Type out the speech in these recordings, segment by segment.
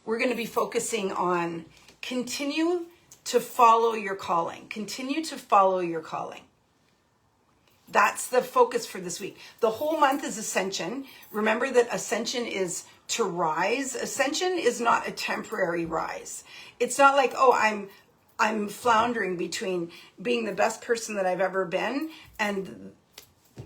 we're going to be focusing on continue to follow your calling. Continue to follow your calling. That's the focus for this week. The whole month is ascension. Remember that ascension is to rise. Ascension is not a temporary rise. It's not like, oh, I'm floundering between being the best person that I've ever been and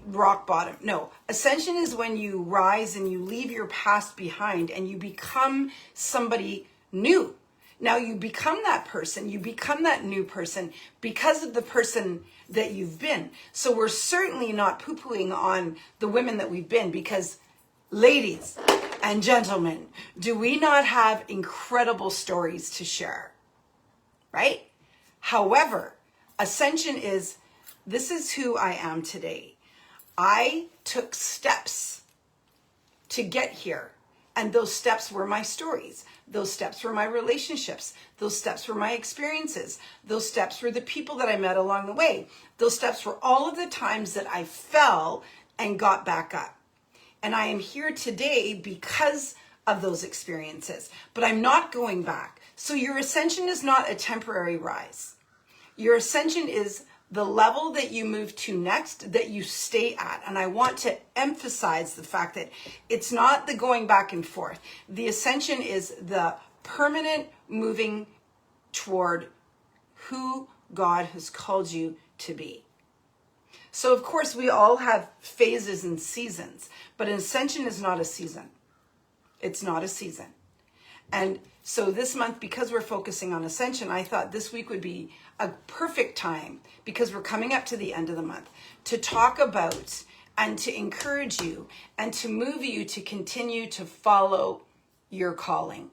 rock bottom. No, ascension is when you rise and you leave your past behind and you become somebody new. Now you become that person, you become that new person because of the person that you've been. So we're certainly not poo-pooing on the women that we've been, because ladies and gentlemen, do we not have incredible stories to share, right? However, ascension is, this is who I am today. I took steps to get here. And those steps were my stories. Those steps were my relationships. Those steps were my experiences. Those steps were the people that I met along the way. Those steps were all of the times that I fell and got back up. And I am here today because of those experiences. But I'm not going back. So your ascension is not a temporary rise. Your ascension is the level that you move to next, that you stay at. And I want to emphasize the fact that it's not the going back and forth. The ascension is the permanent moving toward who God has called you to be. So of course we all have phases and seasons, but an ascension is not a season. It's not a season. And so this month, because we're focusing on ascension, I thought this week would be a perfect time, because we're coming up to the end of the month, to talk about and to encourage you and to move you to continue to follow your calling.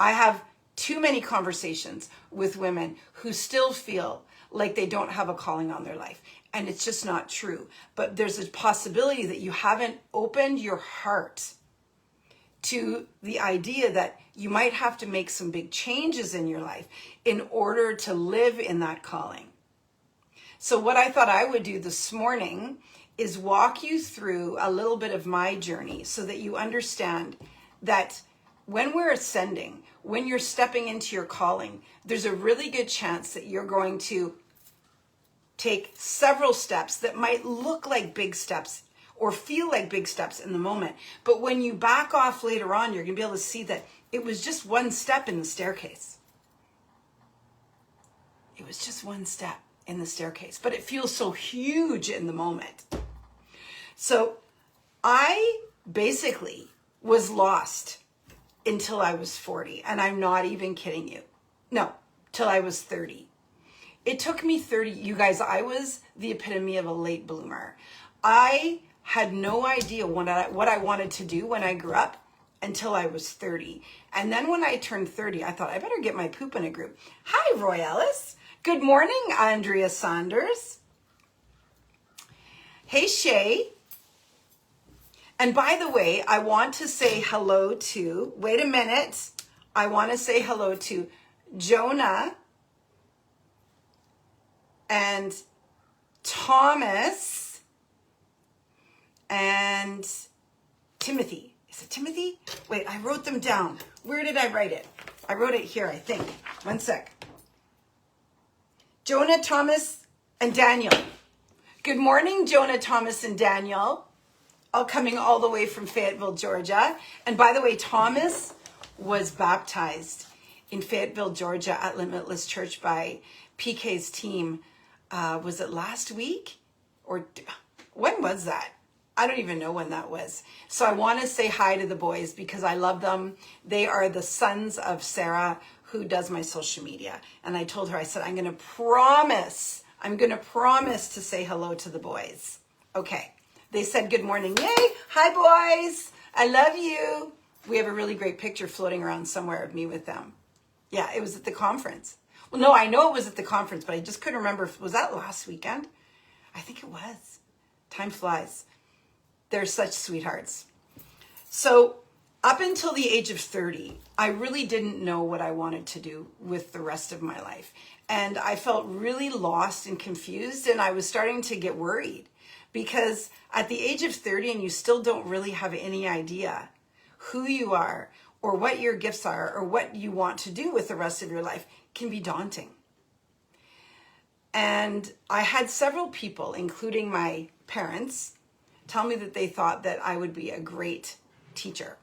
I have too many conversations with women who still feel like they don't have a calling on their life. And it's just not true. But there's a possibility that you haven't opened your heart to the idea that you might have to make some big changes in your life in order to live in that calling. So what I thought I would do this morning is walk you through a little bit of my journey so that you understand that when we're ascending, when you're stepping into your calling, there's a really good chance that you're going to take several steps that might look like big steps or feel like big steps in the moment. But when you back off later on, you're going to be able to see that it was just one step in the staircase. It was just one step in the staircase, but it feels so huge in the moment. So I basically was lost until I was 40. And I'm not even kidding you. No, till I was 30. It took me 30, you guys, I was the epitome of a late bloomer. I had no idea what I wanted to do when I grew up until I was 30. And then when I turned 30, I thought I better get my poop in a group. Hi, Roy Ellis. Good morning, Andrea Saunders. Hey, Shay. And by the way, I want to say hello to, wait a minute. I want to say hello to Jonah and Thomas and Timothy. Is it Timothy? Wait, I wrote them down. Where did I write it? I wrote it here, I think. One sec. Jonah, Thomas, and Daniel. Good morning, Jonah, Thomas, and Daniel. All coming all the way from Fayetteville, Georgia. And by the way, Thomas was baptized in Fayetteville, Georgia at Limitless Church by PK's team. Was it last week? Or when was that? I don't even know when that was. So I want to say hi to the boys because I love them. They are the sons of Sarah, who does my social media. And I told her, I said, I'm going to promise to say hello to the boys. Okay. They said good morning. Yay. Hi, boys. I love you. We have a really great picture floating around somewhere of me with them. Yeah, it was at the conference. Well, no, I know it was at the conference, but I just couldn't remember. Was that last weekend? I think it was. Time flies. They're such sweethearts. So up until the age of 30, I really didn't know what I wanted to do with the rest of my life. And I felt really lost and confused, and I was starting to get worried because at the age of 30 and you still don't really have any idea who you are, or what your gifts are or what you want to do with the rest of your life can be daunting. And I had several people, including my parents, tell me that they thought that I would be a great teacher.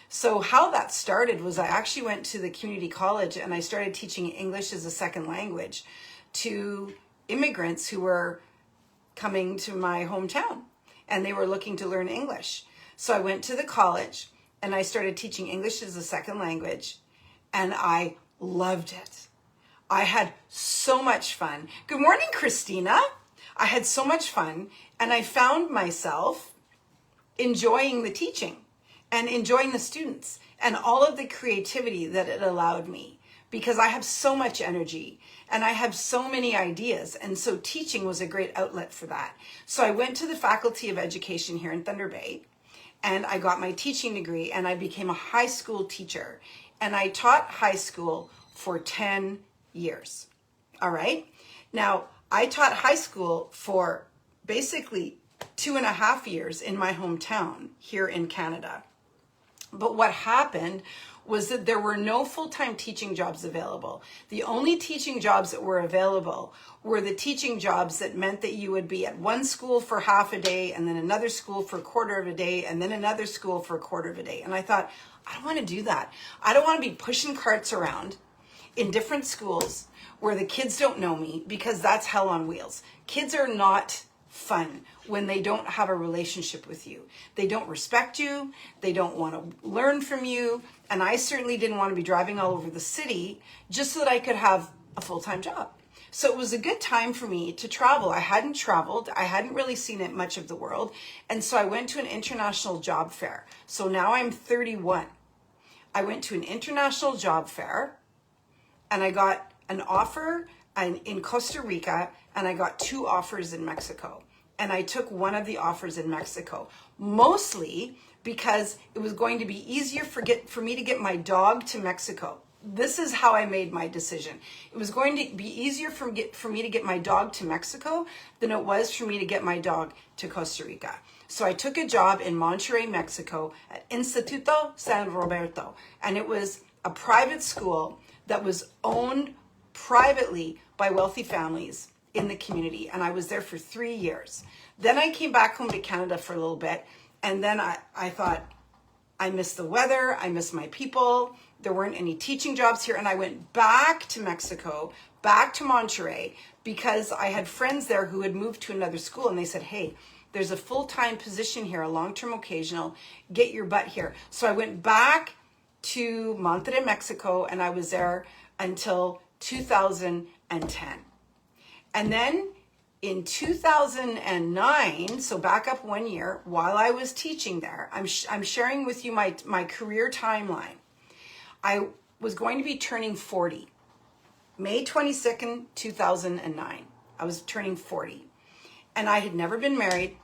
So how that started was I actually went to the community college and I started teaching English as a second language to immigrants who were coming to my hometown and they were looking to learn English. So I went to the college and I started teaching English as a second language and I loved it. I had so much fun. Good morning, Christina. I had so much fun and I found myself enjoying the teaching and enjoying the students and all of the creativity that it allowed me, because I have so much energy and I have so many ideas. And so teaching was a great outlet for that. So I went to the Faculty of Education here in Thunder Bay and I got my teaching degree and I became a high school teacher. And I taught high school for 10 years. All right. Now, I taught high school for basically 2.5 years in my hometown here in Canada. But what happened was that there were no full-time teaching jobs available. The only teaching jobs that were available were the teaching jobs that meant that you would be at one school for half a day and then another school for a quarter of a day and then another school for a quarter of a day. And I thought, I don't want to do that. I don't want to be pushing carts around in different schools where the kids don't know me, because that's hell on wheels. Kids are not fun when they don't have a relationship with you. They don't respect you. They don't want to learn from you. And I certainly didn't want to be driving all over the city just so that I could have a full-time job. So it was a good time for me to travel. I hadn't traveled. I hadn't really seen it much of the world. And so I went to an international job fair. So now I'm 31. I went to an international job fair and I got an offer in Costa Rica and I got 2 offers in Mexico. And I took one of the offers in Mexico, mostly because it was going to be easier for me to get my dog to Mexico. This is how I made my decision. It was going to be easier for me to get my dog to Mexico than it was for me to get my dog to Costa Rica. So I took a job in Monterrey, Mexico at Instituto San Roberto. And it was a private school that was owned privately by wealthy families in the community. And I was there for 3 years. Then I came back home to Canada for a little bit. And then I thought, I miss the weather. I miss my people. There weren't any teaching jobs here. And I went back to Mexico, back to Monterrey, because I had friends there who had moved to another school. And they said, hey, there's a full-time position here, a long-term occasional. Get your butt here. So I went back to Monterrey, Mexico, and I was there until 2010. And then in 2009, so back up 1 year, while I was teaching there, I'm sharing with you my career timeline. I was going to be turning 40. May 22nd, 2009. I was turning 40. And I had never been married.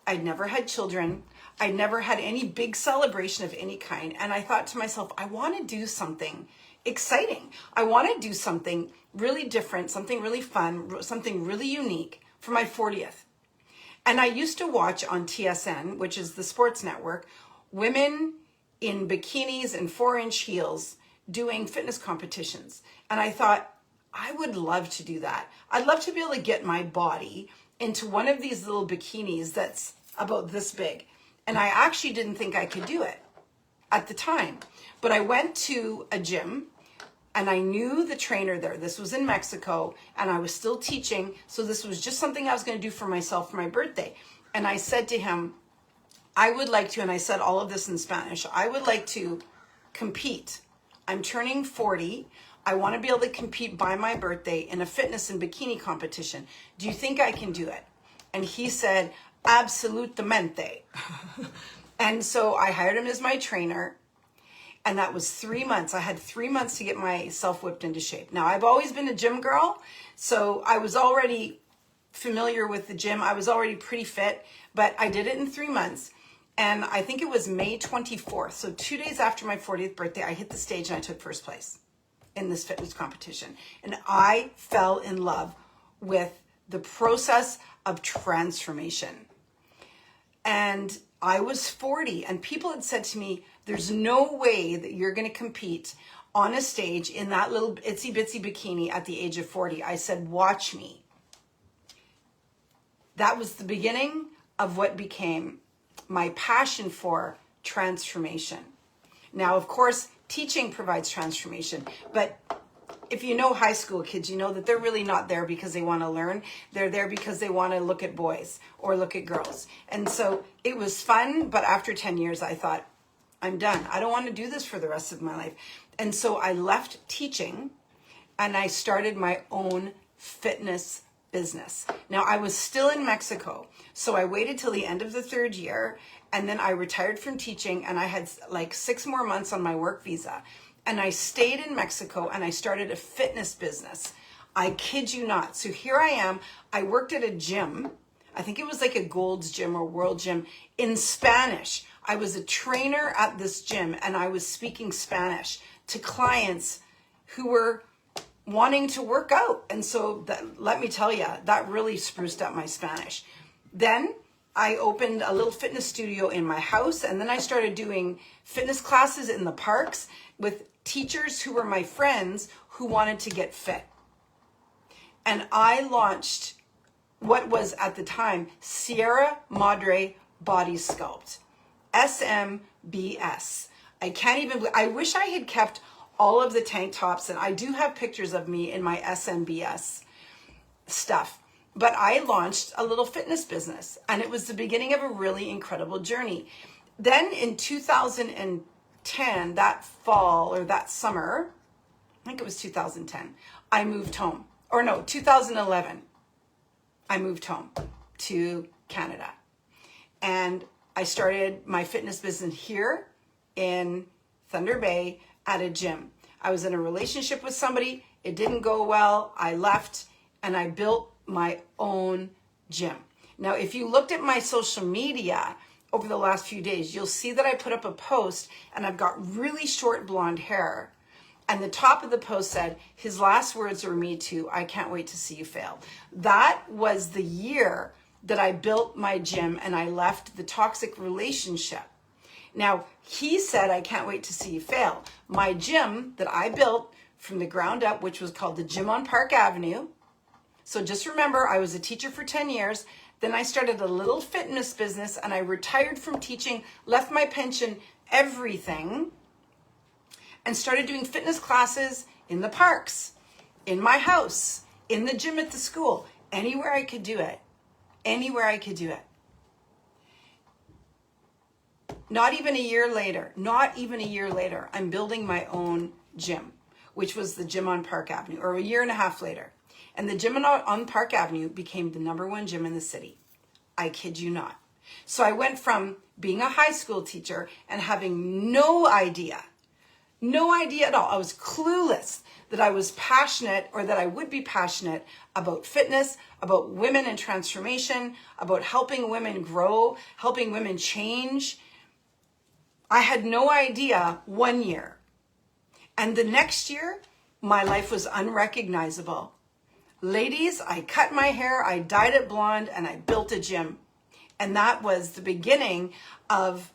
I'd never had children. I'd never had any big celebration of any kind. And I thought to myself, I want to do something exciting. I want to do something really different, something really fun, something really unique for my 40th. And I used to watch on TSN, which is the sports network, women in bikinis and 4-inch heels doing fitness competitions. And I thought, I would love to do that. I'd love to be able to get my body into one of these little bikinis that's about this big. And I actually didn't think I could do it at the time. But I went to a gym and I knew the trainer there. This was in Mexico and I was still teaching. So this was just something I was going to do for myself for my birthday. And I said to him, I would like to, and I said all of this in Spanish, I would like to compete. I'm turning 40. I want to be able to compete by my birthday in a fitness and bikini competition. Do you think I can do it? And he said, absolutamente. And so I hired him as my trainer. And that was 3 months. I had 3 months to get myself whipped into shape. Now, I've always been a gym girl, so I was already familiar with the gym. I was already pretty fit, but I did it in 3 months. And I think it was May 24th. So 2 days after my 40th birthday, I hit the stage and I took first place in this fitness competition. And I fell in love with the process of transformation. And I was 40 and people had said to me, There's no way that you're going to compete on a stage in that little itsy bitsy bikini at the age of 40. I said, watch me. That was the beginning of what became my passion for transformation. Now, of course, teaching provides transformation, but if you know high school kids, you know that they're really not there because they want to learn. They're there because they want to look at boys or look at girls. And so it was fun, but after 10 years, I thought, I'm done. I don't want to do this for the rest of my life. And so I left teaching and I started my own fitness business. Now, I was still in Mexico, so I waited till the end of the 3rd year, and then I retired from teaching, and I had like 6 more months on my work visa. And I stayed in Mexico and I started a fitness business. I kid you not. So here I am. I worked at a gym. I think it was like a Gold's Gym or World Gym in Spanish. I was a trainer at this gym and I was speaking Spanish to clients who were wanting to work out. And so let me tell you, that really spruced up my Spanish. Then I opened a little fitness studio in my house, and then I started doing fitness classes in the parks with teachers who were my friends who wanted to get fit. And I launched what was at the time Sierra Madre Body Sculpt, SMBS. I wish I had kept all of the tank tops, and I do have pictures of me in my SMBS stuff. But I launched a little fitness business, and it was the beginning of a really incredible journey. Then in 2010, that fall or that summer, I think it was 2010, I moved home. Or no, 2011, I moved home to Canada. And I started my fitness business here in Thunder Bay at a gym. I was in a relationship with somebody. It didn't go well. I left and I built my own gym. Now, if you looked at my social media over the last few days, you'll see that I put up a post and I've got really short blonde hair. And the top of the post said, his last words were, "Me too. I can't wait to see you fail." That was the year that I built my gym and I left the toxic relationship. Now, he said, "I can't wait to see you fail." My gym that I built from the ground up, which was called the Gym on Park Avenue. So just remember, I was a teacher for 10 years. Then I started a little fitness business and I retired from teaching, left my pension, everything, and started doing fitness classes in the parks, in my house, in the gym at the school, anywhere I could do it. Anywhere I could do it. Not even a year later, I'm building my own gym, which was the Gym on Park Avenue, or a year and a half later. And the Gym on Park Avenue became the #1 gym in the city. I kid you not. So I went from being a high school teacher and having no idea at all. I was clueless that I was passionate, or that I would be passionate about fitness, about women and transformation, about helping women grow, helping women change. I had no idea 1 year. And the next year, my life was unrecognizable. Ladies, I cut my hair, I dyed it blonde, and I built a gym. And that was the beginning of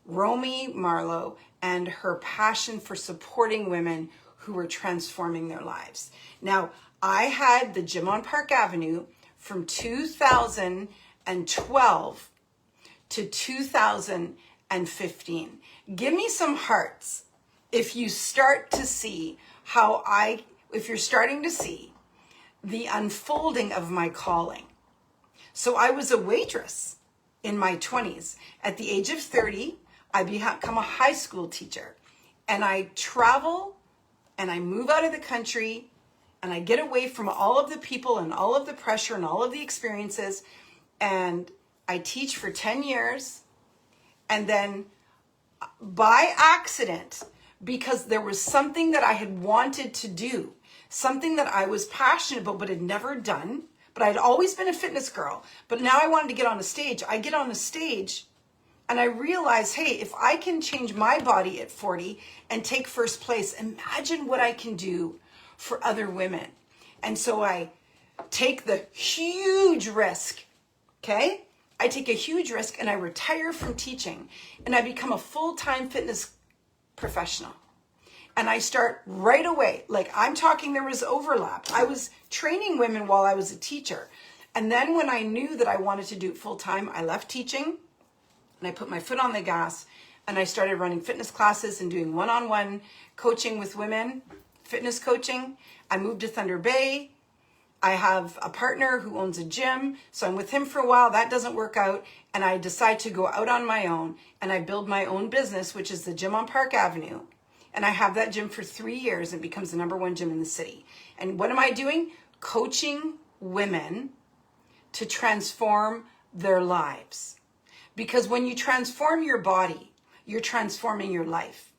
Romy Marlowe and her passion for supporting women who were transforming their lives. Now, I had the Gym on Park Avenue from 2012 to 2015. Give me some hearts if you start to see if you're starting to see the unfolding of my calling. So I was a waitress in my 20s. At the age of 30, I become a high school teacher, and I travel and I move out of the country and I get away from all of the people and all of the pressure and all of the experiences, and I teach for 10 years. And then by accident, because there was something that I had wanted to do, something that I was passionate about but had never done, but I'd always been a fitness girl, but now I wanted to get on a stage. I get on a stage and I realize, hey, if I can change my body at 40 and take first place, imagine what I can do for other women. And so I take the huge risk, okay? I take a huge risk and I retire from teaching and I become a full-time fitness professional. And I start right away. Like I'm talking, there was overlap. I was training women while I was a teacher. And then when I knew that I wanted to do it full time, I left teaching and I put my foot on the gas and I started running fitness classes and doing one-on-one coaching with women, fitness coaching. I moved to Thunder Bay. I have a partner who owns a gym, so I'm with him for a while. That doesn't work out, and I decide to go out on my own, and I build my own business, which is the gym on Park Avenue. And I have that gym for 3 years and it becomes the #1 gym in the city. And what am I doing? Coaching women to transform their lives. Because when you transform your body, you're transforming your life.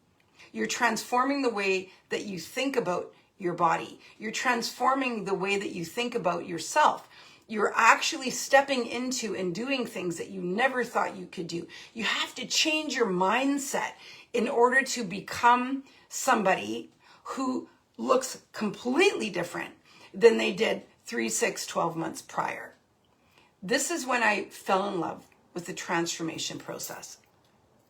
You're transforming the way that you think about your body. You're transforming the way that you think about yourself. You're actually stepping into and doing things that you never thought you could do. You have to change your mindset in order to become somebody who looks completely different than they did 3, 6, 12 months prior. This is when I fell in love with the transformation process.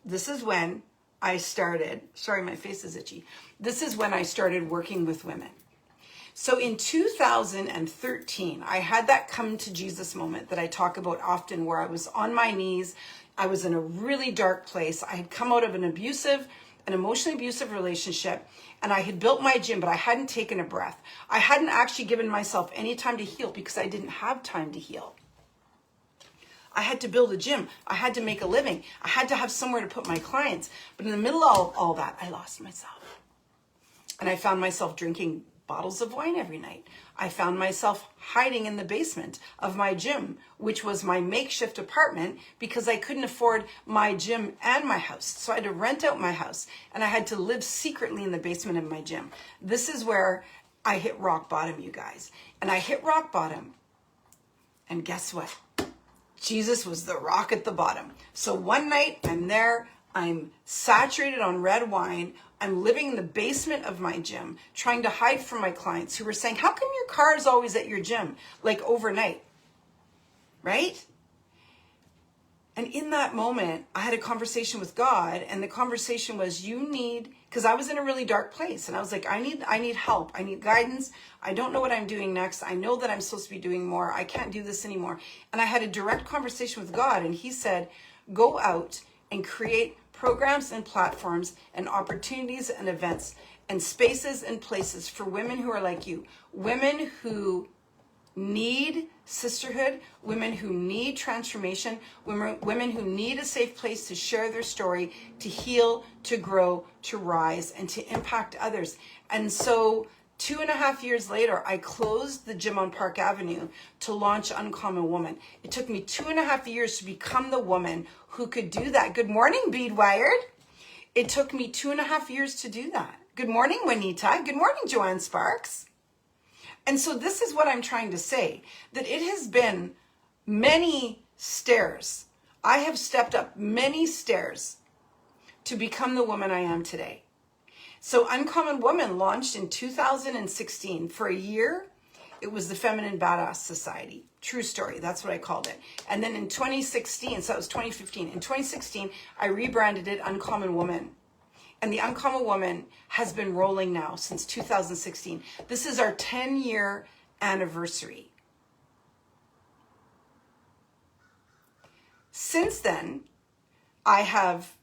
This is when I started, sorry, my face is itchy. This is when I started working with women. So in 2013, I had that come to Jesus moment that I talk about often, where I was on my knees. I was in a really dark place. I had come out of an emotionally abusive relationship, and I had built my gym, but I hadn't taken a breath. I hadn't actually given myself any time to heal because I didn't have time to heal. I had to build a gym. I had to make a living. I had to have somewhere to put my clients. But in the middle of all that, I lost myself. And I found myself drinking bottles of wine every night. I found myself hiding in the basement of my gym, which was my makeshift apartment, because I couldn't afford my gym and my house. So I had to rent out my house, and I had to live secretly in the basement of my gym. This is where I hit rock bottom, you guys. And I hit rock bottom. And guess what? Jesus was the rock at the bottom. So one night I'm there, I'm saturated on red wine. I'm living in the basement of my gym, trying to hide from my clients who were saying, how come your car is always at your gym, like overnight, right? And in that moment, I had a conversation with God, and the conversation was, because I was in a really dark place, and I was like, I need help. I need guidance. I don't know what I'm doing next. I know that I'm supposed to be doing more. I can't do this anymore. And I had a direct conversation with God, and he said, go out and create programs and platforms and opportunities and events and spaces and places for women who are like you, women who need sisterhood, women who need transformation, women who need a safe place to share their story, to heal, to grow, to rise, and to impact others. And so 2.5 years later, I closed the gym on Park Avenue to launch Uncommon Woman. It took me 2.5 years to become the woman who could do that. Good morning, Bead Wired. It took me 2.5 years to do that. Good morning, Juanita. Good morning, Joanne Sparks. And so this is what I'm trying to say, that it has been many stairs. I have stepped up many stairs to become the woman I am today. So Uncommon Woman launched in 2016. For a year, it was the Feminine Badass Society. True story, that's what I called it. And then in 2016, so that was 2015. In 2016, I rebranded it Uncommon Woman. And the Uncommon Woman has been rolling now since 2016. This is our 10-year anniversary. Since then, I have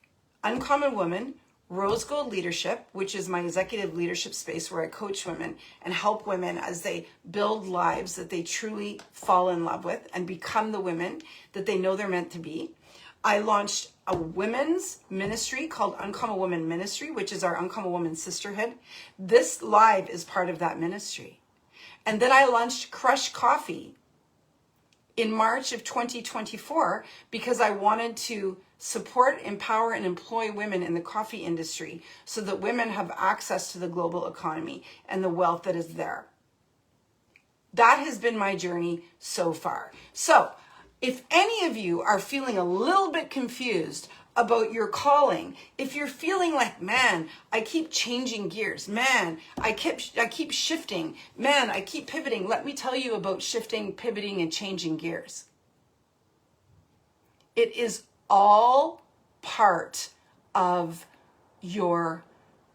Uncommon Woman, Rose Gold Leadership, which is my executive leadership space where I coach women and help women as they build lives that they truly fall in love with and become the women that they know they're meant to be. I launched a women's ministry called Uncommon Woman Ministry, which is our Uncommon Woman Sisterhood. This live is part of that ministry. And then I launched Crush Coffee in March of 2024 because I wanted to support, empower, and employ women in the coffee industry so that women have access to the global economy and the wealth that is there. That has been my journey so far. So if any of you are feeling a little bit confused about your calling, if you're feeling like, man, I keep changing gears, man, I keep shifting, man, I keep pivoting, let me tell you about shifting, pivoting, and changing gears. It is all part of your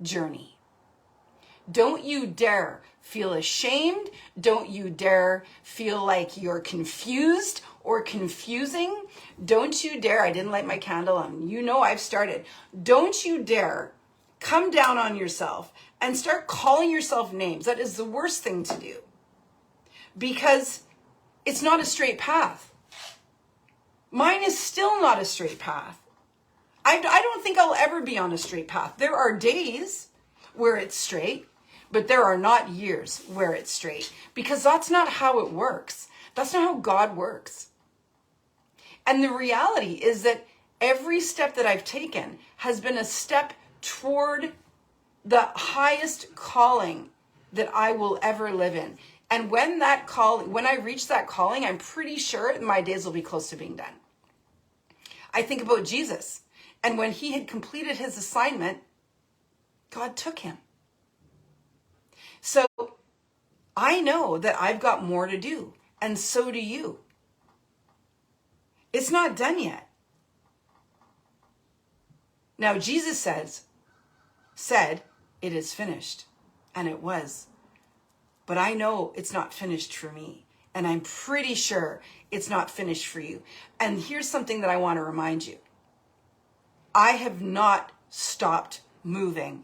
journey. Don't you dare feel ashamed. Don't you dare feel like you're confused or confusing. Don't you dare, I didn't light my candle on. You know I've started. Don't you dare come down on yourself and start calling yourself names. That is the worst thing to do, because it's not a straight path. Mine is still not a straight path. I don't think I'll ever be on a straight path. There are days where it's straight, but there are not years where it's straight, because that's not how it works. That's not how God works. And the reality is that every step that I've taken has been a step toward the highest calling that I will ever live in. And when I reach that calling, I'm pretty sure my days will be close to being done. I think about Jesus, and when he had completed his assignment, God took him. So I know that I've got more to do, and so do you. It's not done yet. Now, Jesus said, it is finished, and it was. But I know it's not finished for me, and I'm pretty sure it's not finished for you. And here's something that I want to remind you. I have not stopped moving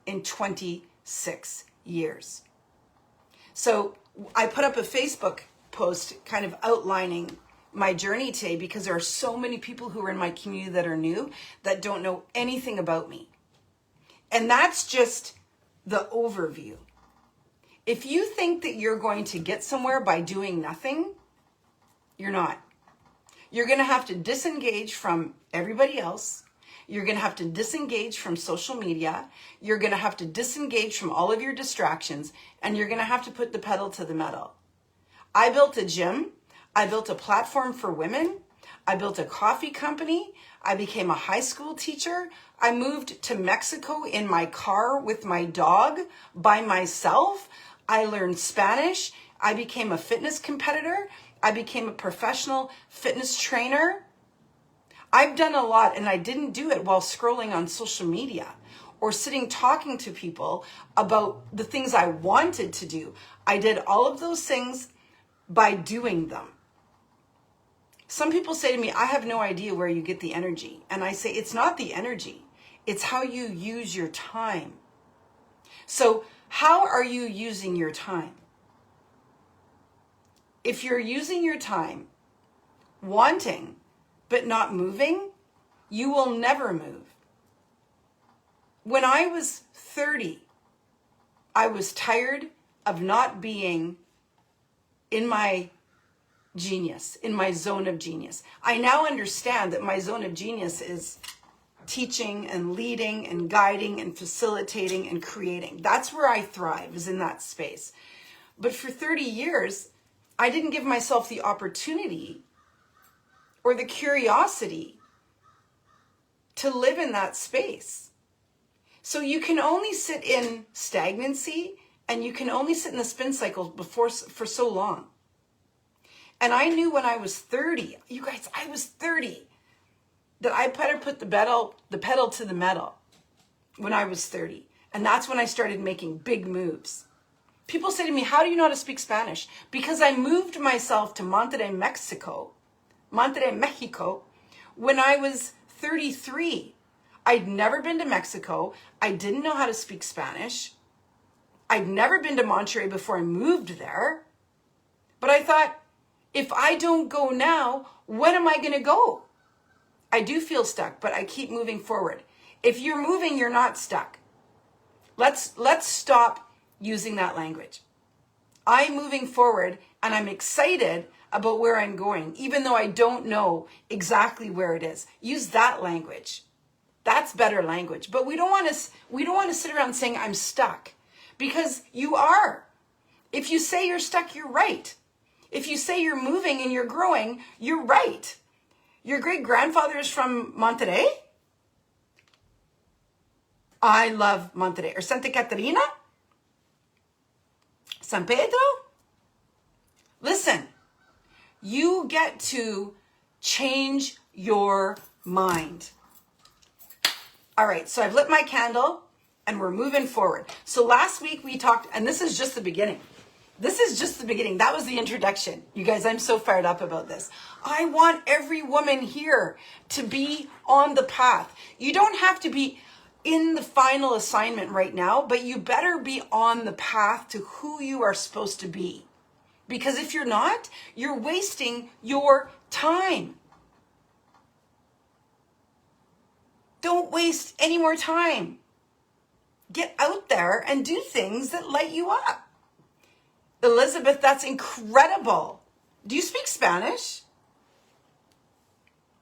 in 26 years. So I put up a Facebook post kind of outlining my journey today, because there are so many people who are in my community that are new, that don't know anything about me. And that's just the overview. If you think that you're going to get somewhere by doing nothing, you're not. You're going to have to disengage from everybody else. You're going to have to disengage from social media. You're going to have to disengage from all of your distractions, and you're going to have to put the pedal to the metal. I built a gym. I built a platform for women. I built a coffee company. I became a high school teacher. I moved to Mexico in my car with my dog by myself. I learned Spanish. I became a fitness competitor. I became a professional fitness trainer. I've done a lot, and I didn't do it while scrolling on social media or sitting talking to people about the things I wanted to do. I did all of those things by doing them. Some people say to me, I have no idea where you get the energy. And I say, it's not the energy. It's how you use your time. So how are you using your time? If you're using your time wanting but not moving, you will never move. When I was 30, I was tired of not being in my genius, in my zone of genius. I now understand that my zone of genius is teaching and leading and guiding and facilitating and creating. That's where I thrive, is in that space. But for 30 years, I didn't give myself the opportunity or the curiosity to live in that space. So you can only sit in stagnancy, and you can only sit in the spin cycle for so long. And I knew when I was 30, you guys, I was 30, that I better put the pedal to the metal when I was 30. And that's when I started making big moves. People say to me, how do you know how to speak Spanish? Because I moved myself to Monterrey, Mexico, when I was 33. I'd never been to Mexico. I didn't know how to speak Spanish. I'd never been to Monterrey before I moved there. But I thought, if I don't go now, when am I going to go? I do feel stuck, but I keep moving forward. If you're moving, you're not stuck. Let's stop using that language. I'm moving forward, and I'm excited about where I'm going, even though I don't know exactly where it is. Use that language. That's better language. But we don't want to sit around saying I'm stuck, because you are. If you say you're stuck, you're right. If you say you're moving and you're growing, you're right. Your great-grandfather is from Monterrey? I love Monterrey. Or Santa Catarina? San Pedro? Listen, you get to change your mind. All right, so I've lit my candle. and we're moving forward. So last week we talked, and this is just the beginning. This is just the beginning. That was the introduction. You guys, I'm so fired up about this. I want every woman here to be on the path. You don't have to be in the final assignment right now, but you better be on the path to who you are supposed to be. Because if you're not, you're wasting your time. Don't waste any more time. Get out there and do things that light you up. Elizabeth, that's incredible. Do you speak Spanish?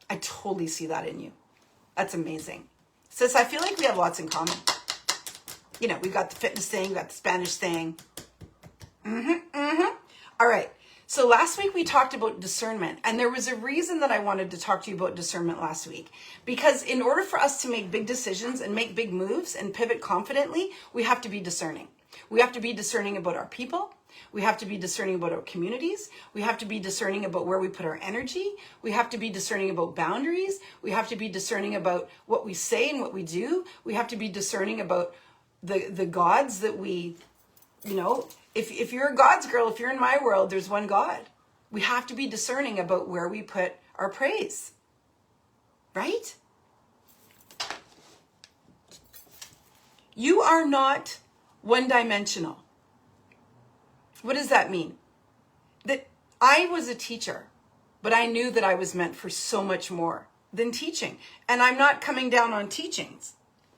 I totally see that in you. That's amazing. Sis, I feel like we have lots in common. You know, we've got the fitness thing, we've got the Spanish thing. All right. So last week we talked about discernment, and there was a reason that I wanted to talk to you about discernment last week. Because in order for us to make big decisions and make big moves and pivot confidently, we have to be discerning. We have to be discerning about our people. We have to be discerning about our communities. We have to be discerning about where we put our energy. We have to be discerning about boundaries. We have to be discerning about what we say and what we do. We have to be discerning about the gods that we, you know, if you're a God's girl, if you're in my world, there's one God. We have to be discerning about where we put our praise, right? You are not one-dimensional. What does that mean? That I was a teacher, but I knew that I was meant for so much more than teaching. And I'm not coming down on teachings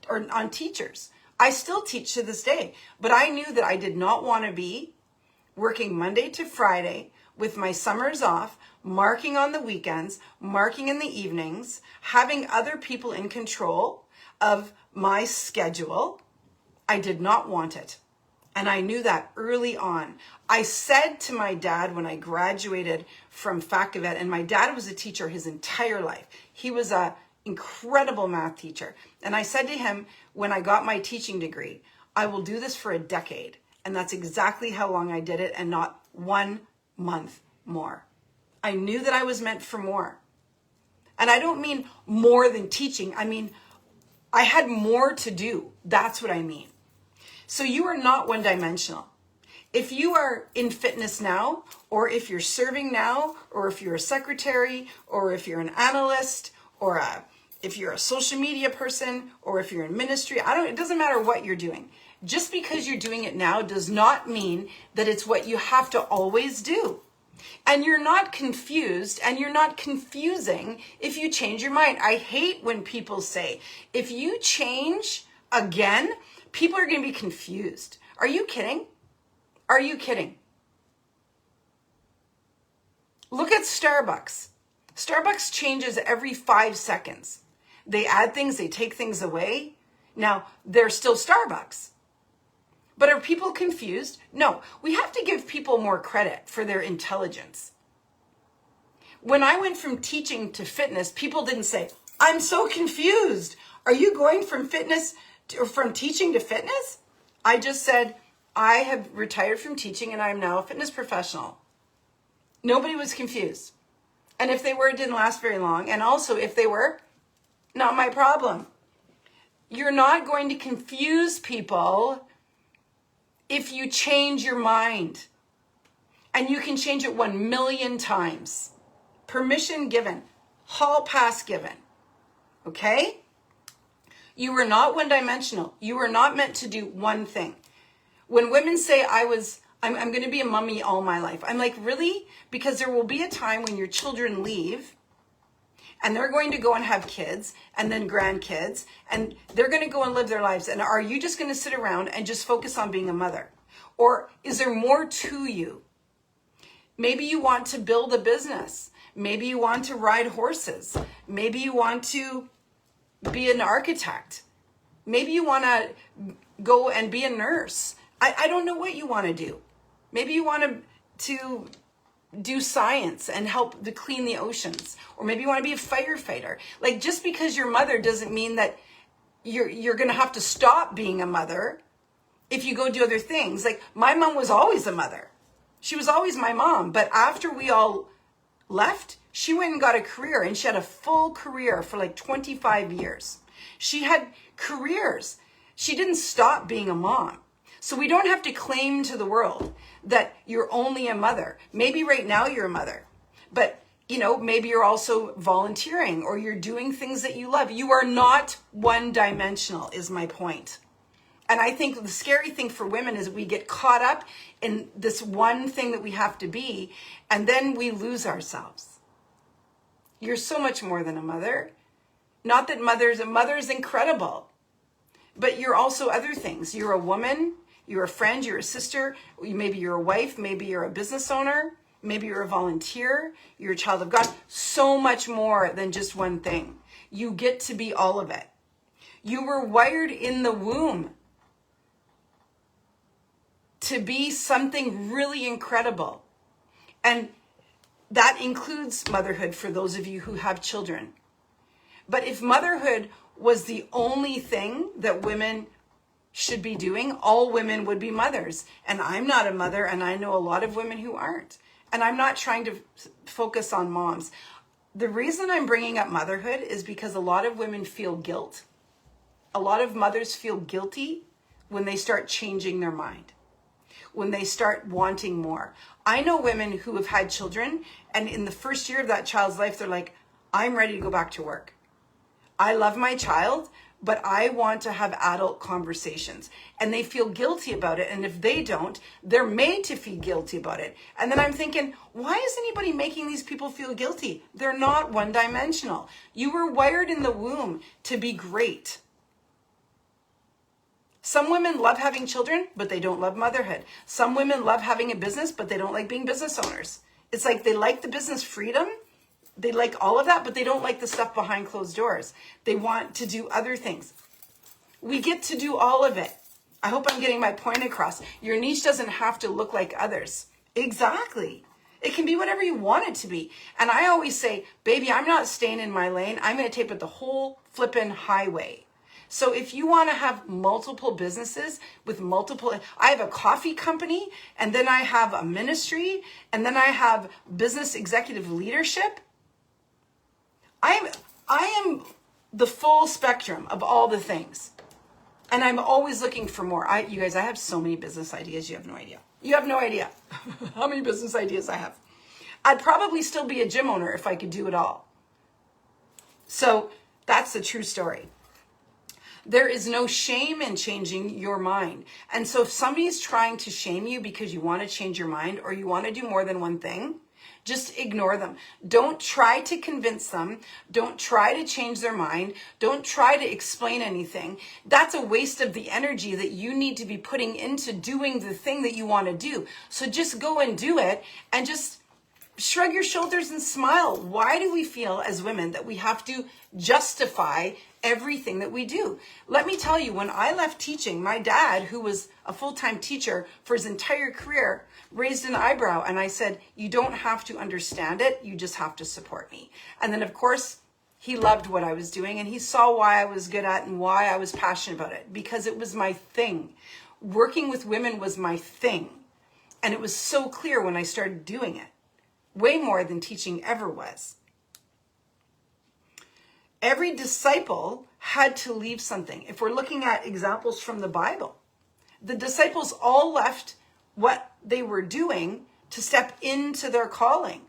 or on teachers. I still teach to this day, but I knew that I did not want to be working Monday to Friday with my summers off, marking on the weekends, marking in the evenings, having other people in control of my schedule. I did not want it. And I knew that early on. I said to my dad when I graduated from FACAVET, and my dad was a teacher his entire life. He was an incredible math teacher. And I said to him, when I got my teaching degree, I will do this for a decade. And that's exactly how long I did it, and not 1 month more. I knew that I was meant for more. And I don't mean more than teaching. I mean, I had more to do. That's what I mean. So you are not one-dimensional. If you are in fitness now, or if you're serving now, or if you're a secretary, or if you're an analyst, or if you're a social media person, or if you're in ministry, it doesn't matter what you're doing. Just because you're doing it now does not mean that it's what you have to always do. And you're not confused, and you're not confusing if you change your mind. I hate when people say, if you change again, people are going to be confused. Are you kidding? Are you kidding? Look at Starbucks. Starbucks changes every 5 seconds. They add things, they take things away. Now, they're still Starbucks. But are people confused? No. We have to give people more credit for their intelligence. When I went from teaching to fitness, people didn't say, I'm so confused. Are you going from fitness or from teaching to fitness? I just said, I have retired from teaching and I'm now a fitness professional. Nobody was confused. And if they were, it didn't last very long. And also, if they were, not my problem. You're not going to confuse people if you change your mind. And you can change it 1 million times. Permission given. Hall pass given. Okay? You are not one-dimensional. You are not meant to do one thing. When women say I'm going to be a mummy all my life, I'm like, really? Because there will be a time when your children leave and they're going to go and have kids and then grandkids and they're going to go and live their lives. And are you just going to sit around and just focus on being a mother? Or is there more to you? Maybe you want to build a business. Maybe you want to ride horses. Maybe you want to be an architect. Maybe you want to go and be a nurse. I don't know what you want to do. Maybe you want to do science and help to clean the oceans. Or maybe you want to be a firefighter. Like, just because you're mother doesn't mean that you're going to have to stop being a mother if you go do other things. Like, my mom was always a mother. She was always my mom. But after we all left, she went and got a career, and she had a full career for like 25 years. She had careers She didn't stop being a mom. So we don't have to claim to the world that you're only a mother. Maybe right now you're a mother, but maybe you're also volunteering or you're doing things that you love. You are not one-dimensional is my point. And I think the scary thing for women is we get caught up in this one thing that we have to be, and then we lose ourselves. You're so much more than a mother. Not that a mother is incredible, but you're also other things. You're a woman, you're a friend, you're a sister, maybe you're a wife, maybe you're a business owner, maybe you're a volunteer, you're a child of God. So much more than just one thing. You get to be all of it. You were wired in the womb to be something really incredible. And that includes motherhood for those of you who have children. But if motherhood was the only thing that women should be doing, all women would be mothers. And I'm not a mother, and I know a lot of women who aren't. And I'm not trying to focus on moms. The reason I'm bringing up motherhood is because a lot of women feel guilt. A lot of mothers feel guilty when they start changing their mind, when they start wanting more. I know women who have had children, and in the first year of that child's life, they're like, I'm ready to go back to work. I love my child, but I want to have adult conversations. And they feel guilty about it. And if they don't, they're made to feel guilty about it. And then I'm thinking, why is anybody making these people feel guilty? They're not one-dimensional. You were wired in the womb to be great. Some women love having children, but they don't love motherhood. Some women love having a business, but they don't like being business owners. It's like they like the business freedom. They like all of that, but they don't like the stuff behind closed doors. They want to do other things. We get to do all of it. I hope I'm getting my point across. Your niche doesn't have to look like others. Exactly. It can be whatever you want it to be. And I always say, baby, I'm not staying in my lane. I'm going to tape it the whole flippin' highway. So if you want to have multiple businesses with I have a coffee company, and then I have a ministry, and then I have business executive leadership. I am the full spectrum of all the things. And I'm always looking for more. You guys, I have so many business ideas. You have no idea. You have no idea how many business ideas I have. I'd probably still be a gym owner if I could do it all. So that's the true story. There is no shame in changing your mind. And so if somebody's trying to shame you because you want to change your mind or you want to do more than one thing, just ignore them. Don't try to convince them. Don't try to change their mind. Don't try to explain anything. That's a waste of the energy that you need to be putting into doing the thing that you want to do. So just go and do it and just shrug your shoulders and smile. Why do we feel as women that we have to justify everything that we do? Let me tell you, when I left teaching, my dad, who was a full-time teacher for his entire career, raised an eyebrow, and I said, you don't have to understand it, you just have to support me. And then of course, he loved what I was doing, and he saw why I was good at and why I was passionate about it, because it was my thing. Working with women was my thing. And it was so clear when I started doing it. Way more than teaching ever was. Every disciple had to leave something. If we're looking at examples from the Bible, the disciples all left what they were doing to step into their calling,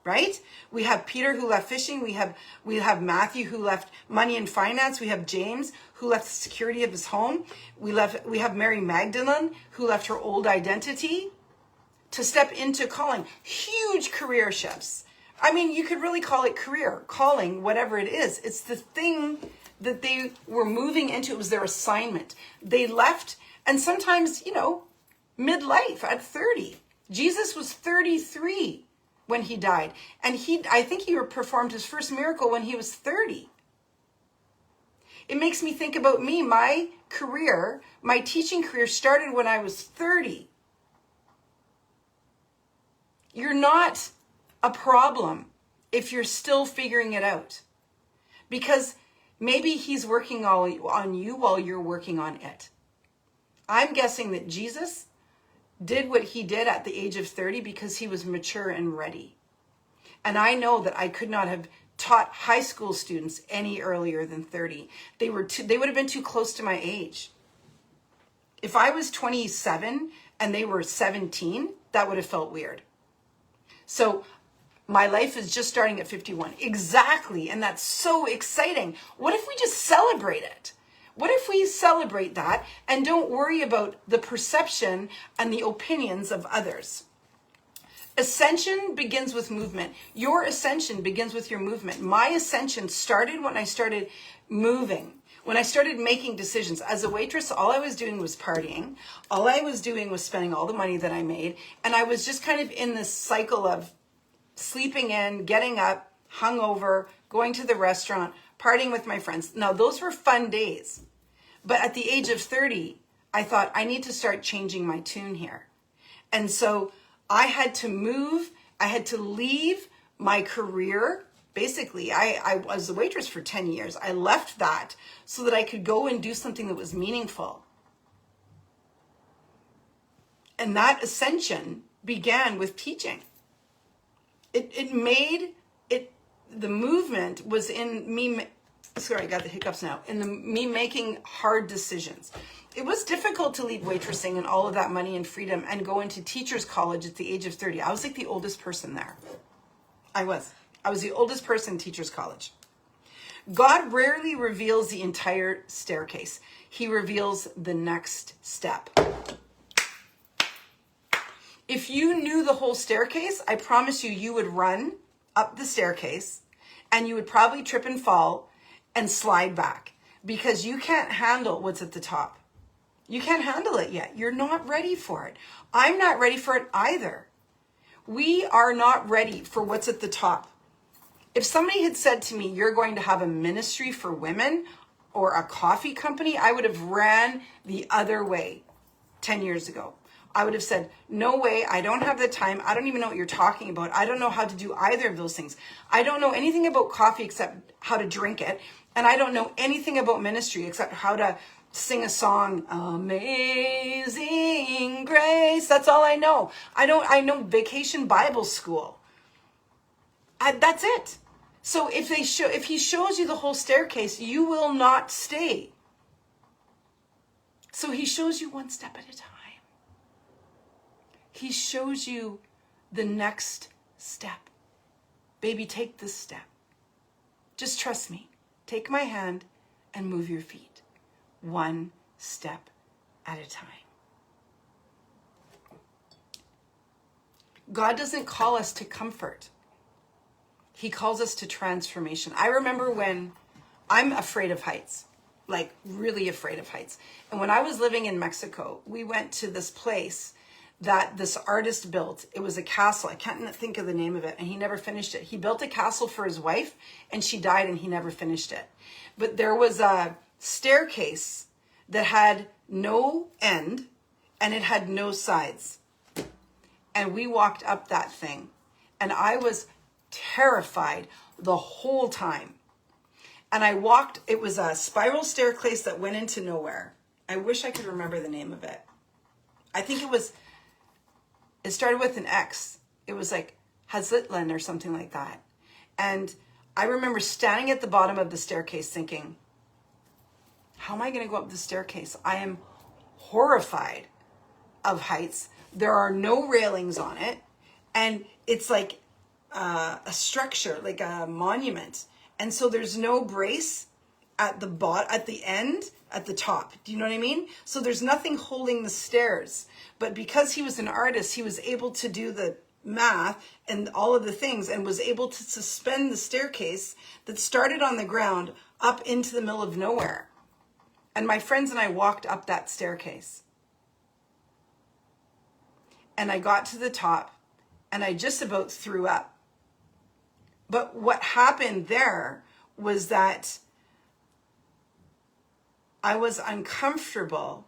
right? We have Peter who left fishing. We have Matthew who left money and finance. We have James who left the security of his home. We have Mary Magdalene who left her old identity to step into calling. Huge career shifts. I mean, you could really call it career, calling, whatever it is. It's the thing that they were moving into. It was their assignment. They left, and sometimes, midlife at 30. Jesus was 33 when he died. And I think he performed his first miracle when he was 30. It makes me think about me. My career, my teaching career started when I was 30. You're not a problem if you're still figuring it out, because maybe he's working on you while you're working on it. I'm guessing that Jesus did what he did at the age of 30 because he was mature and ready. And I know that I could not have taught high school students any earlier than 30. They would have been too close to my age. If I was 27 and they were 17, that would have felt weird. So my life is just starting at 51. Exactly. And that's so exciting. What if we just celebrate it? What if we celebrate that and don't worry about the perception and the opinions of others? Ascension begins with movement. Your ascension begins with your movement. My ascension started when I started moving. When I started making decisions. As a waitress, all I was doing was partying. All I was doing was spending all the money that I made. And I was just kind of in this cycle of sleeping in, getting up, hungover, going to the restaurant, partying with my friends. Now, those were fun days. But at the age of 30, I thought, I need to start changing my tune here. And so I had to move. I had to leave my career. Basically, I was a waitress for 10 years. I left that so that I could go and do something that was meaningful. And that ascension began with teaching. The movement was in me, sorry, I got the hiccups now, me making hard decisions. It was difficult to leave waitressing and all of that money and freedom and go into teacher's college at the age of 30. I was like the oldest person there. I was the oldest person in teacher's college. God rarely reveals the entire staircase. He reveals the next step. If you knew the whole staircase, I promise you would run up the staircase and you would probably trip and fall and slide back because you can't handle what's at the top. You can't handle it yet. You're not ready for it. I'm not ready for it either. We are not ready for what's at the top. If somebody had said to me, you're going to have a ministry for women or a coffee company, I would have ran the other way 10 years ago. I would have said, no way, I don't have the time. I don't even know what you're talking about. I don't know how to do either of those things. I don't know anything about coffee except how to drink it. And I don't know anything about ministry except how to sing a song, Amazing Grace. That's all I know. I know Vacation Bible School. That's it. So if he shows you the whole staircase, you will not stay. So he shows you one step at a time. He shows you the next step. Baby, take this step. Just trust me. Take my hand and move your feet. One step at a time. God doesn't call us to comfort. He calls us to transformation. I remember when I'm afraid of heights, like really afraid of heights. And when I was living in Mexico, we went to this place that this artist built. It was a castle. I can't think of the name of it. And he never finished it. He built a castle for his wife and she died and he never finished it. But there was a staircase that had no end and it had no sides. And we walked up that thing and I was terrified the whole time. And I walked, it was a spiral staircase that went into nowhere. I wish I could remember the name of it. I think it started with an X. It was like Hazlittland or something like that. And I remember standing at the bottom of the staircase thinking, how am I going to go up the staircase? I am horrified of heights. There are no railings on it. And it's like a structure, like a monument. And so there's no brace at the end, at the top. Do you know what I mean? So there's nothing holding the stairs. But because he was an artist, he was able to do the math and all of the things and was able to suspend the staircase that started on the ground up into the middle of nowhere. And my friends and I walked up that staircase. And I got to the top and I just about threw up. But what happened there was that I was uncomfortable,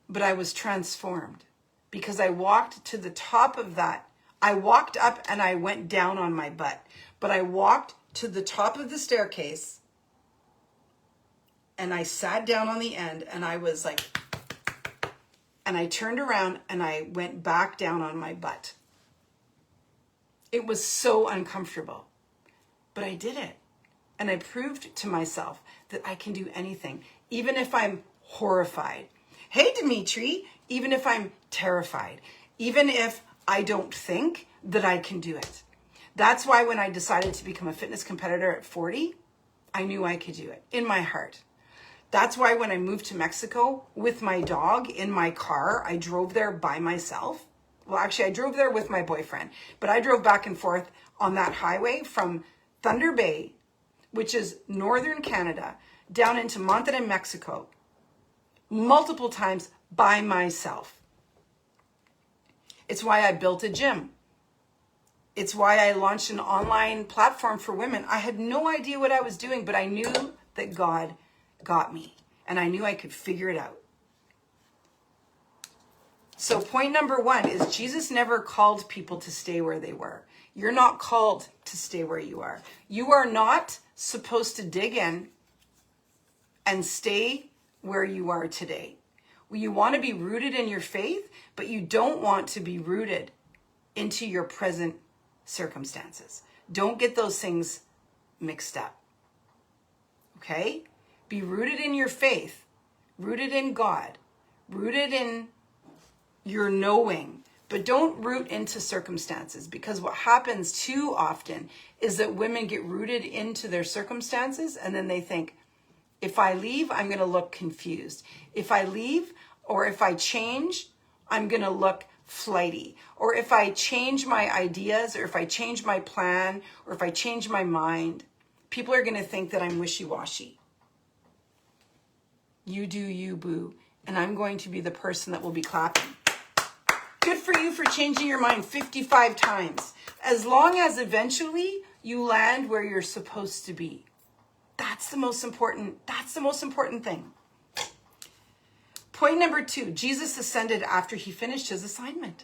but I was transformed because I walked to the top of that. I walked up and I went down on my butt, but I walked to the top of the staircase and I sat down on the end and I was like, and I turned around and I went back down on my butt. It was so uncomfortable. but I did it. And I proved to myself that I can do anything, even if I'm horrified. Hey, Dimitri, even if I'm terrified, even if I don't think that I can do it. That's why when I decided to become a fitness competitor at 40, I knew I could do it in my heart. That's why when I moved to Mexico with my dog in my car, I drove there by myself. Well, actually, I drove there with my boyfriend, but I drove back and forth on that highway from Thunder Bay, which is northern Canada, down into Monterrey, Mexico, multiple times by myself. It's why I built a gym. It's why I launched an online platform for women. I had no idea what I was doing, but I knew that God got me, and I knew I could figure it out. So point number 1 is Jesus never called people to stay where they were. You're not called to stay where you are. You are not supposed to dig in and stay where you are today. You want to be rooted in your faith, but you don't want to be rooted into your present circumstances. Don't get those things mixed up. Okay? Be rooted in your faith, rooted in God, rooted in your knowing, but don't root into circumstances, because what happens too often is that women get rooted into their circumstances and then they think, if I leave, I'm going to look confused. If I leave or if I change, I'm going to look flighty. Or if I change my ideas, or if I change my plan, or if I change my mind, people are going to think that I'm wishy-washy. You do you, boo. And I'm going to be the person that will be clapping. Good for you for changing your mind 55 times. As long as eventually you land where you're supposed to be. That's the most important thing. Point number 2, Jesus ascended after he finished his assignment.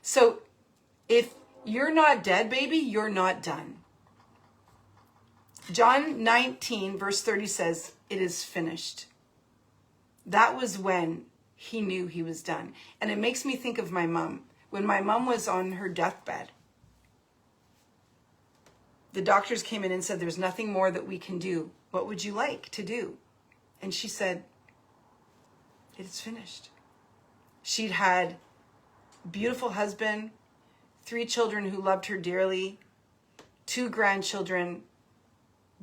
So if you're not dead, baby, you're not done. John 19 verse 30 says, it is finished. That was when he knew he was done. And it makes me think of my mom. When my mom was on her deathbed, the doctors came in and said, there's nothing more that we can do. What would you like to do? And she said, it's finished. She'd had a beautiful husband, 3 children who loved her dearly, 2 grandchildren,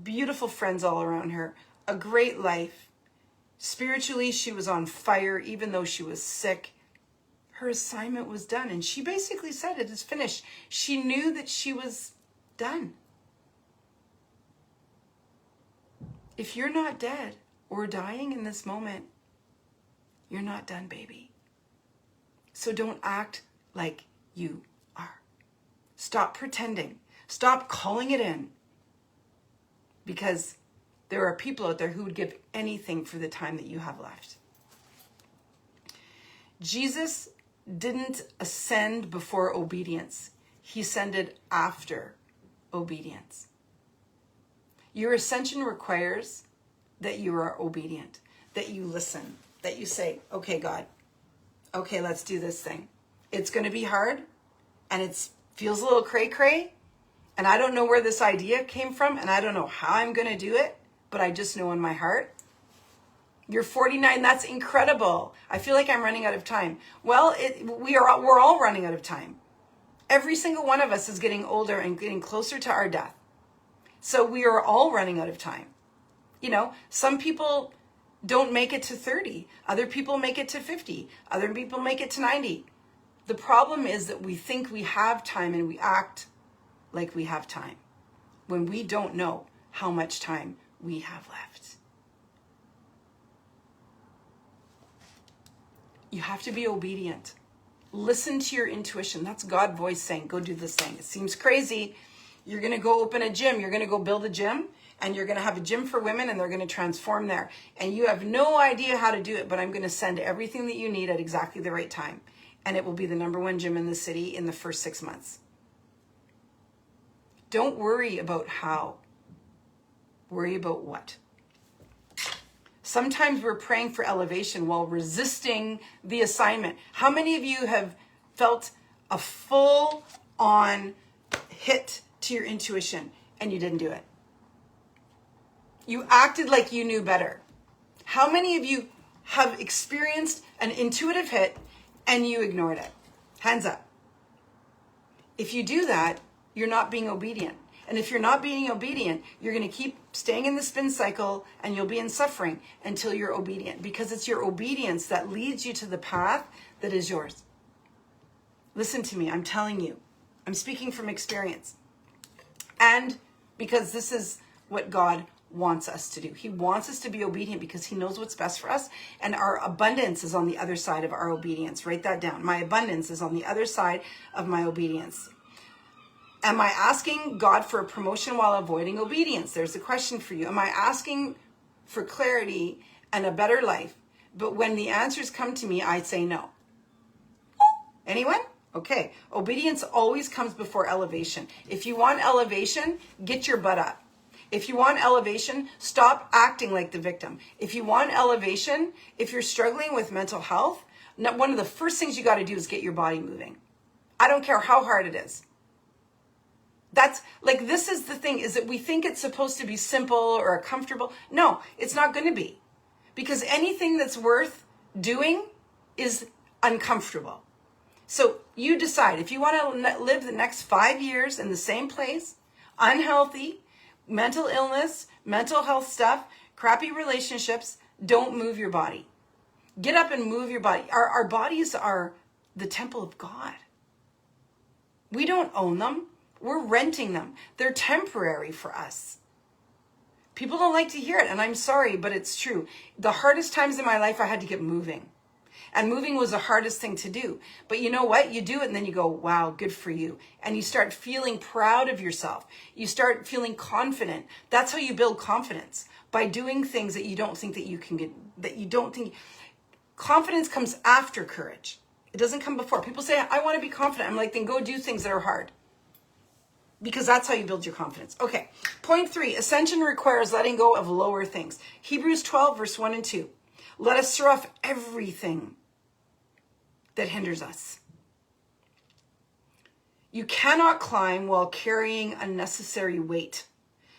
beautiful friends all around her, a great life. Spiritually, she was on fire, even though she was sick. Her assignment was done. And she basically said, it is finished. She knew that she was done. If you're not dead or dying in this moment, you're not done, baby. So don't act like you are. Stop pretending. Stop calling it in. Because there are people out there who would give anything for the time that you have left. Jesus didn't ascend before obedience. He ascended after obedience. Your ascension requires that you are obedient, that you listen, that you say, okay, God, okay, let's do this thing. It's going to be hard, and it feels a little cray-cray, and I don't know where this idea came from, and I don't know how I'm going to do it, but I just know in my heart. You're 49, that's incredible. I feel like I'm running out of time. Well, we're all running out of time. Every single one of us is getting older and getting closer to our death. So we are all running out of time. You know, some people don't make it to 30. Other people make it to 50. Other people make it to 90. The problem is that we think we have time and we act like we have time when we don't know how much time we have left. You have to be obedient. Listen to your intuition. That's God's voice saying, go do this thing. It seems crazy. You're going to go open a gym. You're going to go build a gym, and you're going to have a gym for women, and they're going to transform there. And you have no idea how to do it, but I'm going to send everything that you need at exactly the right time. And it will be the #1 gym in the city in the first 6 months. Don't worry about how. Worry about what. Sometimes we're praying for elevation while resisting the assignment. How many of you have felt a full-on hit to your intuition and you didn't do it. You acted like you knew better. How many of you have experienced an intuitive hit and you ignored it? Hands up. If you do that, you're not being obedient. And if you're not being obedient, you're going to keep staying in the spin cycle and you'll be in suffering until you're obedient, because it's your obedience that leads you to the path that is yours. Listen to me. I'm telling you. I'm speaking from experience. And because this is what God wants us to do. He wants us to be obedient because he knows what's best for us. And our abundance is on the other side of our obedience. Write that down. My abundance is on the other side of my obedience. Am I asking God for a promotion while avoiding obedience? There's a question for you. Am I asking for clarity and a better life? But when the answers come to me, I say no. Anyone? Okay. Obedience always comes before elevation. If you want elevation, get your butt up. If you want elevation, stop acting like the victim. If you want elevation, if you're struggling with mental health, one of the first things you got to do is get your body moving. I don't care how hard it is. That's like, this is the thing, is that we think it's supposed to be simple or comfortable. No, it's not going to be, because anything that's worth doing is uncomfortable. So you decide if you want to live the next 5 years in the same place, unhealthy, mental illness, mental health stuff, crappy relationships, don't move your body. Get up and move your body. Our bodies are the temple of God. We don't own them. We're renting them. They're temporary for us. People don't like to hear it, and I'm sorry, but it's true. The hardest times in my life, I had to get moving. And moving was the hardest thing to do. But you know what? You do it and then you go, wow, good for you. And you start feeling proud of yourself. You start feeling confident. That's how you build confidence, by doing things that you don't think that you can get, that you don't think. Confidence comes after courage. It doesn't come before. People say, I want to be confident. I'm like, then go do things that are hard. Because that's how you build your confidence. Okay. Point 3, ascension requires letting go of lower things. Hebrews 12, verse 1 and 2. Let us throw off everything that hinders us. You cannot climb while carrying unnecessary weight.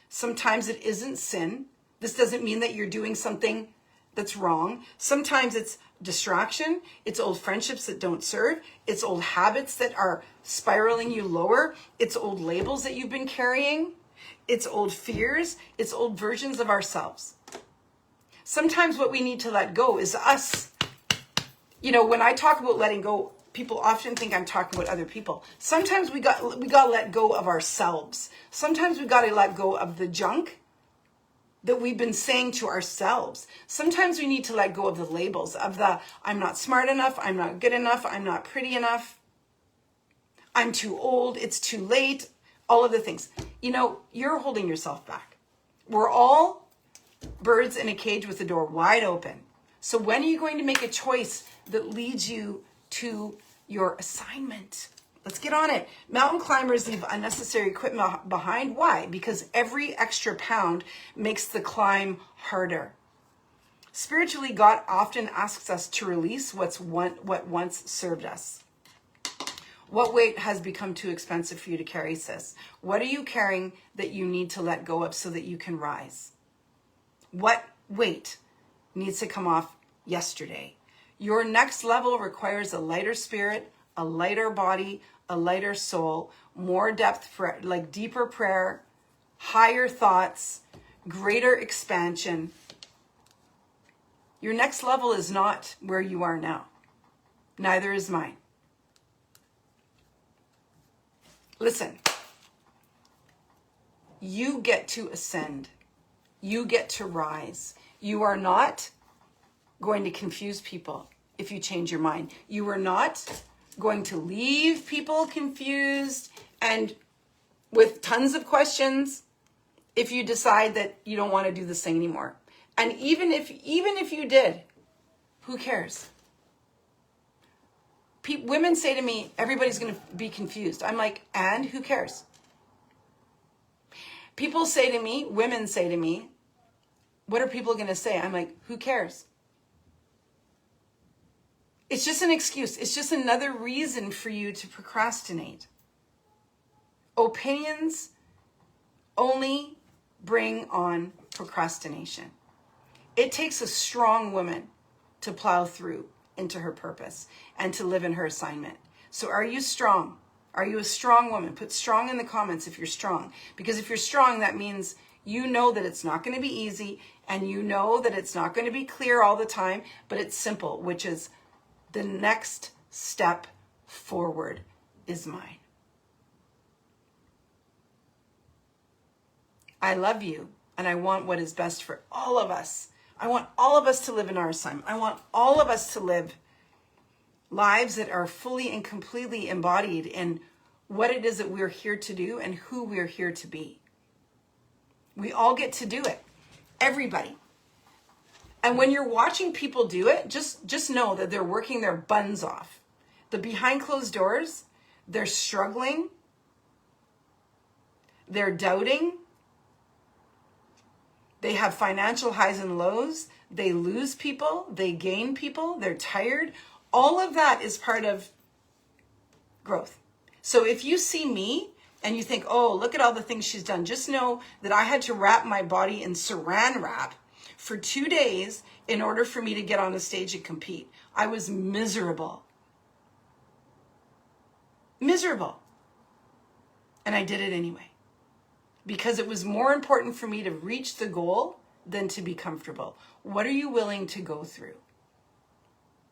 Sometimes it isn't sin. This doesn't mean that you're doing something that's wrong. Sometimes it's distraction. It's old friendships that don't serve. It's old habits that are spiraling you lower. It's old labels that you've been carrying. It's old fears. It's old versions of ourselves. Sometimes what we need to let go is us. You know, when I talk about letting go, people often think I'm talking about other people. Sometimes we got to let go of ourselves. Sometimes we got to let go of the junk that we've been saying to ourselves. Sometimes we need to let go of the labels, of the I'm not smart enough, I'm not good enough, I'm not pretty enough, I'm too old, it's too late, all of the things. You know, you're holding yourself back. We're all birds in a cage with the door wide open. So when are you going to make a choice that leads you to your assignment? Let's get on it. Mountain climbers leave unnecessary equipment behind. Why? Because every extra pound makes the climb harder. Spiritually, God often asks us to release what once served us. What weight has become too expensive for you to carry, sis? What are you carrying that you need to let go of so that you can rise? What weight needs to come off yesterday? Your next level requires a lighter spirit, a lighter body, a lighter soul, more depth, like deeper prayer, higher thoughts, greater expansion. Your next level is not where you are now. Neither is mine. Listen, you get to ascend. You get to rise. You are not going to confuse people if you change your mind. You are not going to leave people confused and with tons of questions if you decide that you don't want to do this thing anymore. And even if you did, who cares? Women say to me, everybody's going to be confused. I'm like, and who cares? People say to me, women say to me, what are people going to say? I'm like, who cares? It's just an excuse. It's just another reason for you to procrastinate. Opinions only bring on procrastination. It takes a strong woman to plow through into her purpose and to live in her assignment. So are you strong? Are you a strong woman? Put strong in the comments if you're strong. Because if you're strong, that means you know that it's not going to be easy, and you know that it's not going to be clear all the time, but it's simple, which is the next step forward is mine. I love you, and I want what is best for all of us. I want all of us to live in our assignment. I want all of us to live lives that are fully and completely embodied in what it is that we're here to do and who we're here to be. We all get to do it. Everybody. And when you're watching people do it, just know that they're working their buns off. The behind closed doors, they're struggling. They're doubting. They have financial highs and lows. They lose people. They gain people. They're tired. All of that is part of growth. So if you see me and you think, oh, look at all the things she's done, just know that I had to wrap my body in saran wrap for 2 days in order for me to get on the stage and compete. I was miserable. Miserable. And I did it anyway. Because it was more important for me to reach the goal than to be comfortable. What are you willing to go through?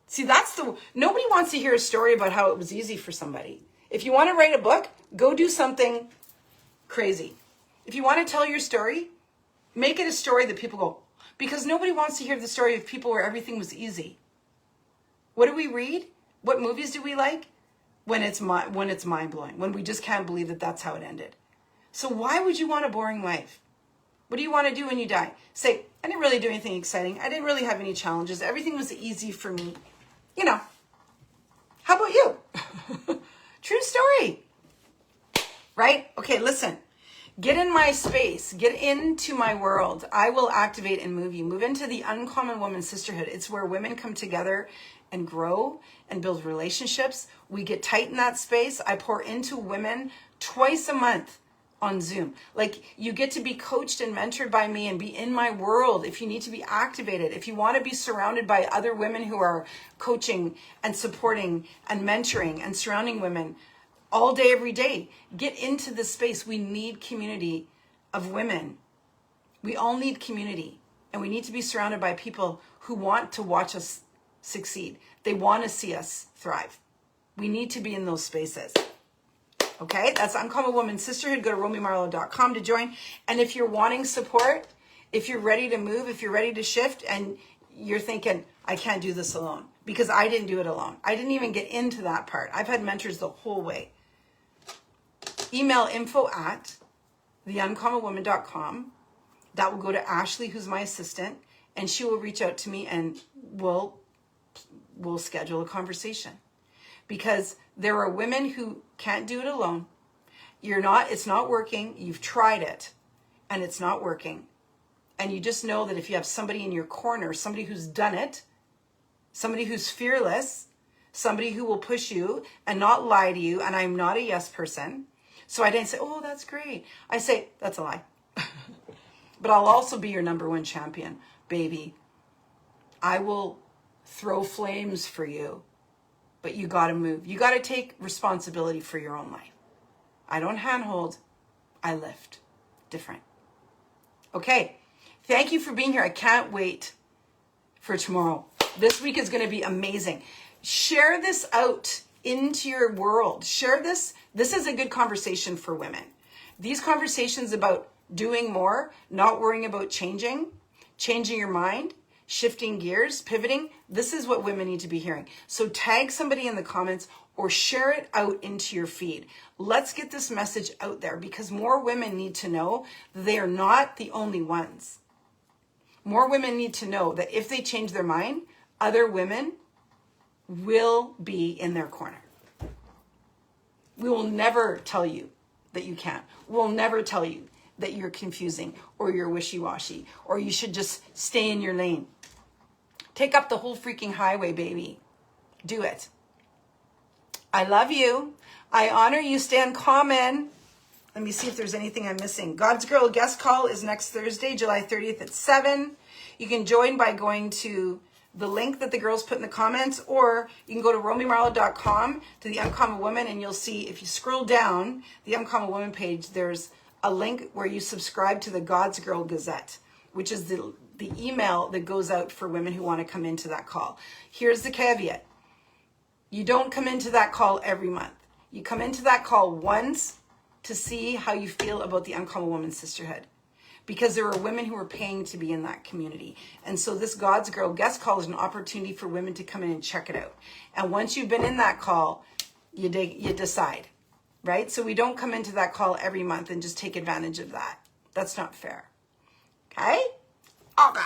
See, nobody wants to hear a story about how it was easy for somebody. If you want to write a book, go do something crazy. If you want to tell your story, make it a story that people go, because nobody wants to hear the story of people where everything was easy. What do we read? What movies do we like? When it's mind-blowing, when we just can't believe that that's how it ended. So why would you want a boring life? What do you want to do when you die? Say, I didn't really do anything exciting. I didn't really have any challenges. Everything was easy for me. You know, how about you? True story, right? Okay, listen, get in my space, get into my world. I will activate and move you. Move into the Uncommon Woman Sisterhood. It's where women come together and grow and build relationships. We get tight in that space. I pour into women twice a month on Zoom. Like, you get to be coached and mentored by me and be in my world if you need to be activated. If you want to be surrounded by other women who are coaching and supporting and mentoring and surrounding women all day, every day, get into this space. We need community of women. We all need community, and we need to be surrounded by people who want to watch us succeed. They want to see us thrive. We need to be in those spaces. Okay, that's Uncommon Woman Sisterhood. Go to RomieMarlowe.com to join. And if you're wanting support, if you're ready to move, if you're ready to shift, and you're thinking, I can't do this alone, because I didn't do it alone. I didn't even get into that part. I've had mentors the whole way. Email info@theuncommonwoman.com. That will go to Ashley, who's my assistant, and she will reach out to me, and we'll schedule a conversation. Because there are women who can't do it alone. It's not working. You've tried it and it's not working. And you just know that if you have somebody in your corner, somebody who's done it, somebody who's fearless, somebody who will push you and not lie to you. And I'm not a yes person. So I didn't say, oh, that's great. I say, that's a lie. But I'll also be your number one champion, baby. I will throw flames for you. But you got to move. You got to take responsibility for your own life. I don't handhold. I lift. Different. Okay. Thank you for being here. I can't wait for tomorrow. This week is going to be amazing. Share this out into your world. Share this. This is a good conversation for women. These conversations about doing more, not worrying about changing your mind, shifting gears, pivoting. This is what women need to be hearing. So tag somebody in the comments or share it out into your feed. Let's get this message out there, because more women need to know they are not the only ones. More women need to know that if they change their mind, other women will be in their corner. We will never tell you that you can't. We'll never tell you that you're confusing or you're wishy-washy or you should just stay in your lane. Take up the whole freaking highway, baby. Do it. I love you. I honor you. Stay uncommon. Let me see if there's anything I'm missing. God's Girl guest call is next Thursday, July 30th at 7. You can join by going to the link that the girls put in the comments, or you can go to romymarlowe.com to the Uncommon Woman, and you'll see, if you scroll down the Uncommon Woman page, there's a link where you subscribe to the God's Girl Gazette, which is the email that goes out for women who want to come into that call. Here's the caveat. You don't come into that call every month. You come into that call once to see how you feel about the Uncommon Woman Sisterhood, because there are women who are paying to be in that community. And so this God's Girl guest call is an opportunity for women to come in and check it out. And once you've been in that call, you decide, right? So we don't come into that call every month and just take advantage of that. That's not fair. Okay? Okay.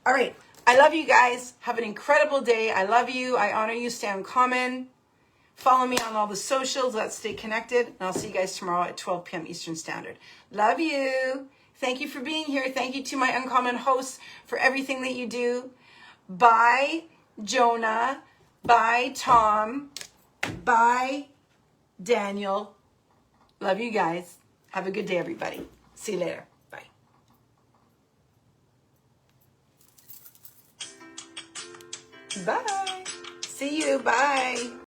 All right. I love you guys. Have an incredible day. I love you. I honor you. Stay uncommon. Follow me on all the socials. Let's stay connected. And I'll see you guys tomorrow at 12 p.m. Eastern Standard. Love you. Thank you for being here. Thank you to my Uncommon hosts for everything that you do. Bye, Jonah. Bye, Tom. Bye, Daniel. Love you guys. Have a good day, everybody. See you later. Bye. Bye. See you. Bye.